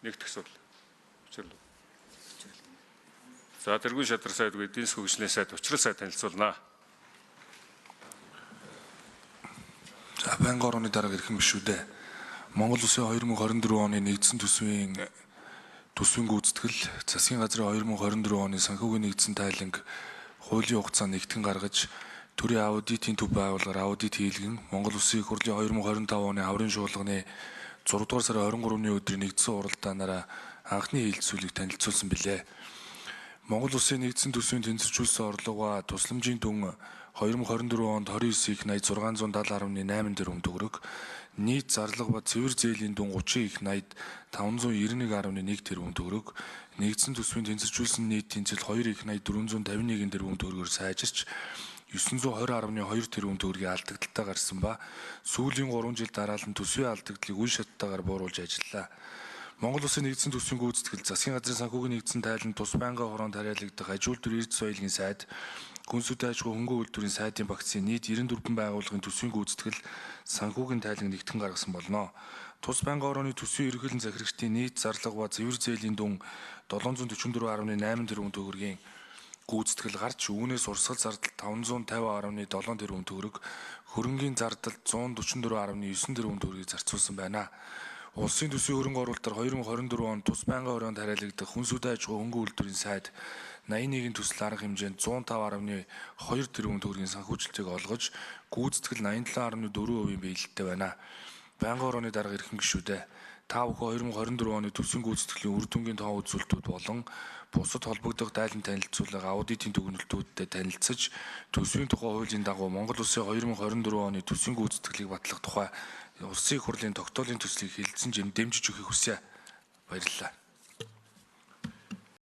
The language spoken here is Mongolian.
Нэгдэх асуудал. Учирлуу. За тэргүүн шадар сайдгүй эдийн засгийн хөгжлийн сайд учрал сайд танилцуулнаа. За байнгын орооны дарга ирэх юм биш үү дээ. Монгол Улсын 2024 оны нэгдсэн төсвийн гүйцэтгэл засгийн газрын 2024 оны санхүүгийн нэгдсэн тайланг хуулийн хугацаанд нэгтгэн гаргаж төрийн аудитын төв байгууллагаар аудит хийлгэн Монгол Улсын их хурлын 2025 оны хаврын шуулганы 6 дугаар сарын 23-ны өдрийн нэгдсэн уралдаанаараа анхны хэлэлцүүлгийг танилцуулсан билээ. Монгол Улсын нэгдсэн төсвийн тэнцвэржүүлсэн орлогоо тусламжийн дүн 2024 онд 29 их 80 670.8 тэрбум төгрөг, нийт зарлага ба цэвэр зээлийн дүн 30 их 80 591.1 тэрбум төгрөг, нэгдсэн төсвийн тэнцвэржүүлсэн нийт тэнцэл 2 их 80 451 тэрбум төгрөгөөр сайжирч 920.2 тэрбум төгрөгийн алдагдaltaа гарсан ба сүүлийн 3 жил дараалан төсвийн алдагдлыг үе шаттайгаар бууруулж ажиллалаа. Монгол Улсын нэгдсэн төсвийн гүйцэтгэл засгийн газрын санхүүгийн нэгдсэн тайланд тус байнгын хороонд хариалагдах аж үйлдвэр эрдэс соёлын сайд, гүн сүдэн аж ахуй хөнгөн үйлдвэрийн сайдын багцын нийт 94 байгууллагын төсвийн гүйцэтгэл санхүүгийн тайланг нэгтгэн гаргасан болно. Тус байнгын орооны төсвийн ерөнхийлөн захирагчдын нийт зарлага ба цэвэр зээлийн дүн 744.8 тэрбум төгрөгийн гүйцэтгэл гарч үүнээс урсгал зардал 550.7 тэрбум төгрөг, хөрөнгийн зардал 144.9 тэрбум төгрөгийг зарцуулсан байна. Улсын төсвийн хөрөнгө оруулалтаар 2024 онд тус байнгын хороонд хариалагдах хүн сүдэн аж ахуй хөнгөн үйлдвэрийн сайд 81 төсөл арга хэмжээнд 105.2 тэрбум төгрөгийн санхүүжилтийг олгож гүйцэтгэл 87.4% биелэлтэй байна. Байнгын хорооны дарга ирэх биш үү дээ. Та бүхэн 2024 оны төсвийн гүйцэтгэлийн үр дүнгийн тоо үзүүлэлтүүд болон бусад холбогдох дайлан танилцуулга аудитын дүгнэлтүүдтэй танилцаж төсвийн тухай хуулийн дагуу Монгол Улсын 2024 оны төсвийн гүйцэтгэлийг батлах тухай Улсын их хурлын тогтоолын төслийг хэлэлцэн дэмжиж өгөхийг хүсье. Баярлалаа.